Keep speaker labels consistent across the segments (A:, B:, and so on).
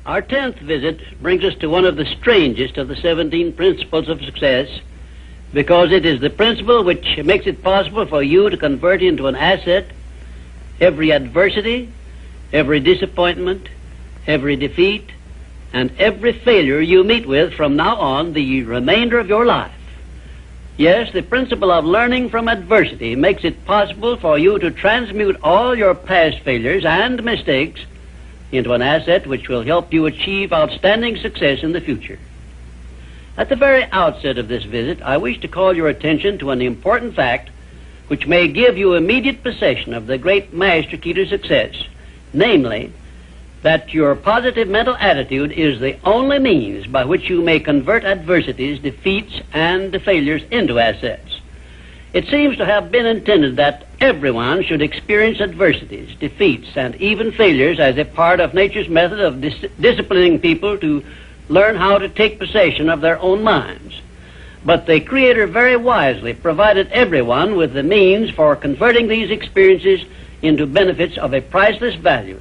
A: Our 10th visit brings us to one of the strangest of the 17 principles of success, because it is the principle which makes it possible for you to convert into an asset every adversity, every disappointment, every defeat, and every failure you meet with from now on the remainder of your life. Yes, the principle of learning from adversity makes it possible for you to transmute all your past failures and mistakes into an asset which will help you achieve outstanding success in the future. At the very outset of this visit, I wish to call your attention to an important fact which may give you immediate possession of the great master key to success, namely, that your positive mental attitude is the only means by which you may convert adversities, defeats, and failures into assets. It seems to have been intended that everyone should experience adversities, defeats, and even failures as a part of nature's method of disciplining people to learn how to take possession of their own minds. But the Creator very wisely provided everyone with the means for converting these experiences into benefits of a priceless value,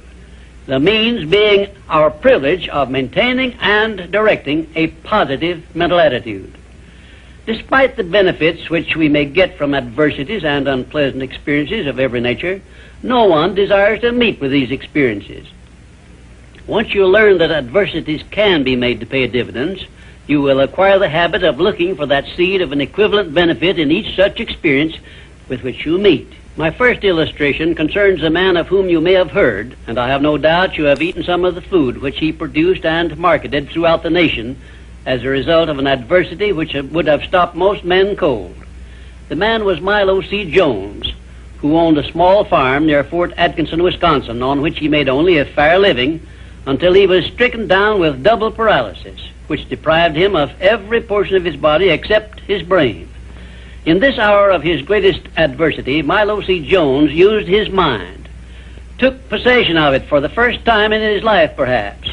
A: the means being our privilege of maintaining and directing a positive mental attitude. Despite the benefits which we may get from adversities and unpleasant experiences of every nature, no one desires to meet with these experiences. Once you learn that adversities can be made to pay dividends, you will acquire the habit of looking for that seed of an equivalent benefit in each such experience with which you meet. My first illustration concerns a man of whom you may have heard, and I have no doubt you have eaten some of the food which he produced and marketed throughout the nation as a result of an adversity which would have stopped most men cold. The man was Milo C. Jones, who owned a small farm near Fort Atkinson, Wisconsin, on which he made only a fair living until he was stricken down with double paralysis, which deprived him of every portion of his body except his brain. In this hour of his greatest adversity, Milo C. Jones used his mind, took possession of it for the first time in his life, perhaps,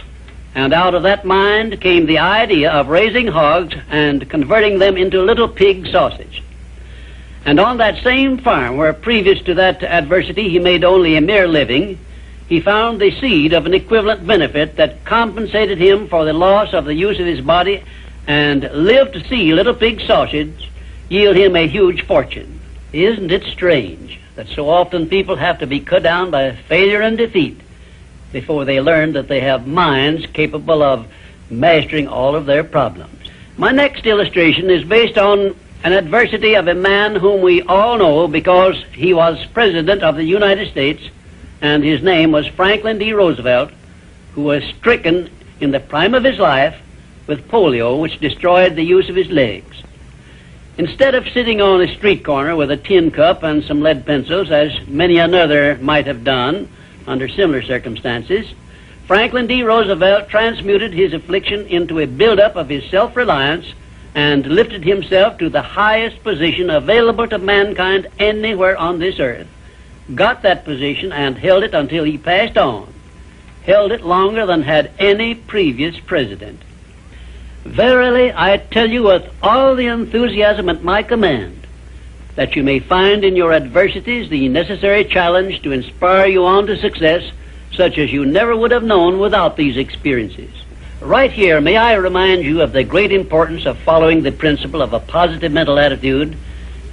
A: and out of that mind came the idea of raising hogs and converting them into little pig sausage. And on that same farm, where previous to that adversity he made only a mere living, he found the seed of an equivalent benefit that compensated him for the loss of the use of his body and lived to see little pig sausage yield him a huge fortune. Isn't it strange that so often people have to be cut down by failure and defeat before they learn that they have minds capable of mastering all of their problems? My next illustration is based on an adversity of a man whom we all know because he was President of the United States, and his name was Franklin D. Roosevelt, who was stricken in the prime of his life with polio, which destroyed the use of his legs. Instead of sitting on a street corner with a tin cup and some lead pencils, as many another might have done under similar circumstances, Franklin D. Roosevelt transmuted his affliction into a build-up of his self-reliance and lifted himself to the highest position available to mankind anywhere on this earth, got that position and held it until he passed on, held it longer than had any previous president. Verily, I tell you with all the enthusiasm at my command, that you may find in your adversities the necessary challenge to inspire you on to success, such as you never would have known without these experiences. Right here, may I remind you of the great importance of following the principle of a positive mental attitude,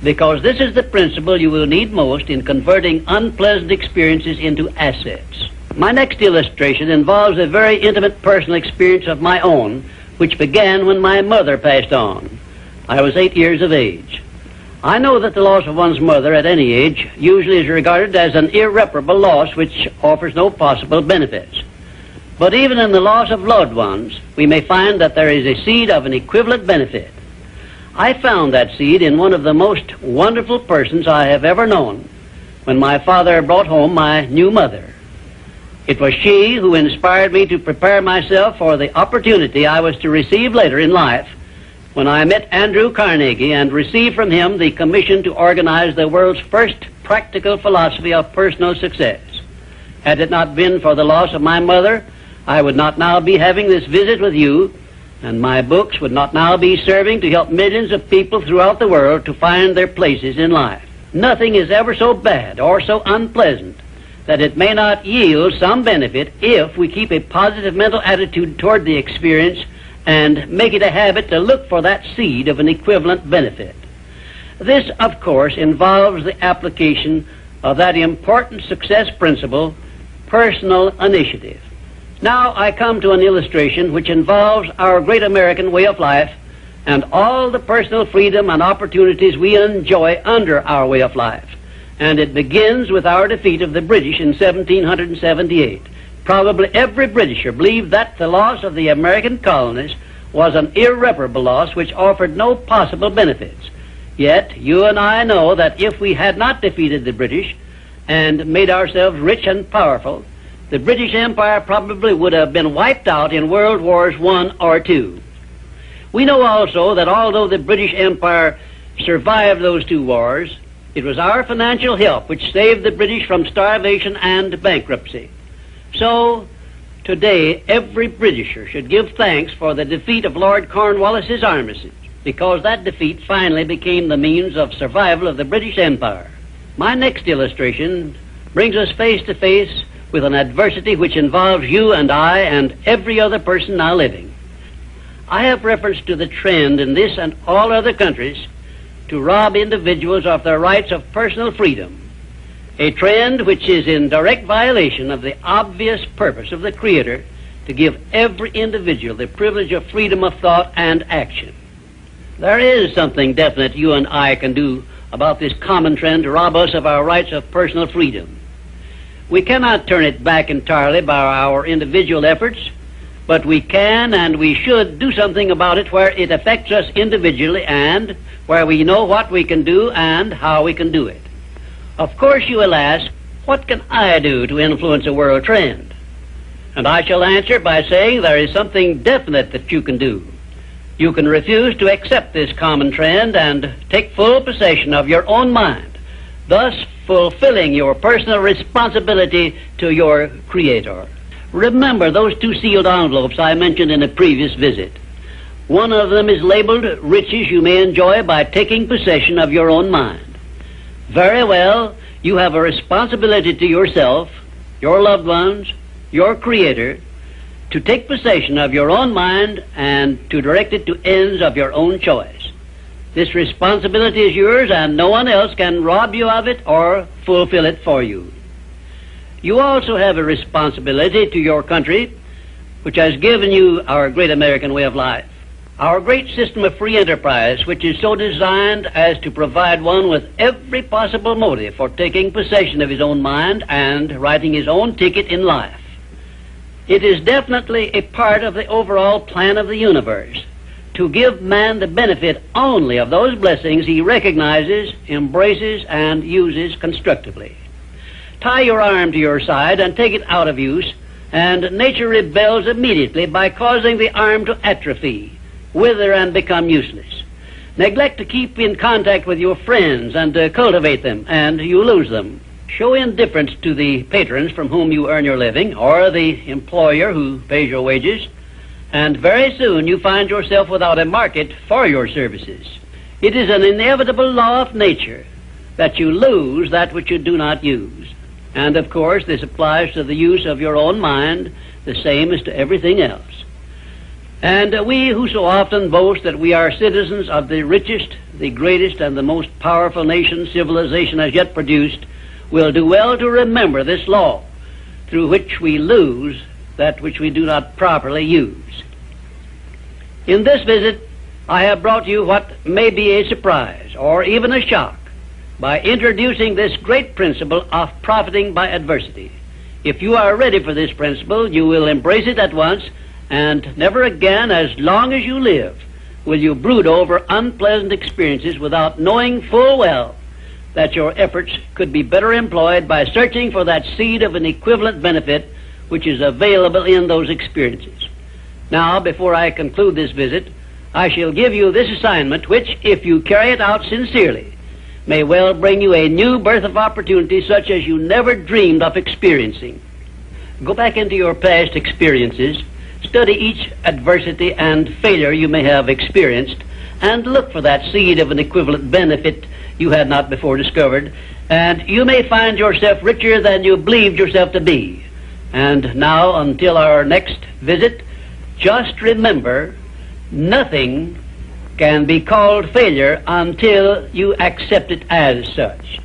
A: because this is the principle you will need most in converting unpleasant experiences into assets. My next illustration involves a very intimate personal experience of my own, which began when my mother passed on. I was 8 years of age. I know that the loss of one's mother at any age usually is regarded as an irreparable loss which offers no possible benefits. But even in the loss of loved ones, we may find that there is a seed of an equivalent benefit. I found that seed in one of the most wonderful persons I have ever known, when my father brought home my new mother. It was she who inspired me to prepare myself for the opportunity I was to receive later in life, when I met Andrew Carnegie and received from him the commission to organize the world's first practical philosophy of personal success. Had it not been for the loss of my mother, I would not now be having this visit with you, and my books would not now be serving to help millions of people throughout the world to find their places in life. Nothing is ever so bad or so unpleasant that it may not yield some benefit if we keep a positive mental attitude toward the experience and make it a habit to look for that seed of an equivalent benefit. This, of course, involves the application of that important success principle, personal initiative. Now I come to an illustration which involves our great American way of life and all the personal freedom and opportunities we enjoy under our way of life. And it begins with our defeat of the British in 1778. Probably every Britisher believed that the loss of the American colonies was an irreparable loss which offered no possible benefits. Yet you and I know that if we had not defeated the British and made ourselves rich and powerful, the British Empire probably would have been wiped out in World Wars I or II. We know also that although the British Empire survived those two wars, it was our financial help which saved the British from starvation and bankruptcy. So, today, every Britisher should give thanks for the defeat of Lord Cornwallis's armistice, because that defeat finally became the means of survival of the British Empire. My next illustration brings us face to face with an adversity which involves you and I and every other person now living. I have reference to the trend in this and all other countries to rob individuals of their rights of personal freedom, a trend which is in direct violation of the obvious purpose of the Creator to give every individual the privilege of freedom of thought and action. There is something definite you and I can do about this common trend to rob us of our rights of personal freedom. We cannot turn it back entirely by our individual efforts, but we can and we should do something about it where it affects us individually and where we know what we can do and how we can do it. Of course you will ask, what can I do to influence a world trend? And I shall answer by saying there is something definite that you can do. You can refuse to accept this common trend and take full possession of your own mind, thus fulfilling your personal responsibility to your Creator. Remember those two sealed envelopes I mentioned in a previous visit. One of them is labeled riches you may enjoy by taking possession of your own mind. Very well, you have a responsibility to yourself, your loved ones, your Creator, to take possession of your own mind and to direct it to ends of your own choice. This responsibility is yours and no one else can rob you of it or fulfill it for you. You also have a responsibility to your country, which has given you our great American way of life. Our great system of free enterprise, which is so designed as to provide one with every possible motive for taking possession of his own mind and writing his own ticket in life. It is definitely a part of the overall plan of the universe to give man the benefit only of those blessings he recognizes, embraces, and uses constructively. Tie your arm to your side and take it out of use, and nature rebels immediately by causing the arm to atrophy, wither, and become useless. Neglect to keep in contact with your friends and to cultivate them, and you lose them. Show indifference to the patrons from whom you earn your living, or the employer who pays your wages, and very soon you find yourself without a market for your services. It is an inevitable law of nature that you lose that which you do not use. And of course this applies to the use of your own mind, the same as to everything else. And we who so often boast that we are citizens of the richest, the greatest, and the most powerful nation civilization has yet produced, will do well to remember this law, through which we lose that which we do not properly use. In this visit, I have brought you what may be a surprise, or even a shock, by introducing this great principle of profiting by adversity. If you are ready for this principle, you will embrace it at once, and never again, as long as you live, will you brood over unpleasant experiences without knowing full well that your efforts could be better employed by searching for that seed of an equivalent benefit which is available in those experiences. Now, before I conclude this visit, I shall give you this assignment which, if you carry it out sincerely, may well bring you a new birth of opportunity such as you never dreamed of experiencing. Go back into your past experiences, study each adversity and failure you may have experienced, and look for that seed of an equivalent benefit you had not before discovered, and you may find yourself richer than you believed yourself to be. And now, until our next visit, just remember, nothing can be called failure until you accept it as such.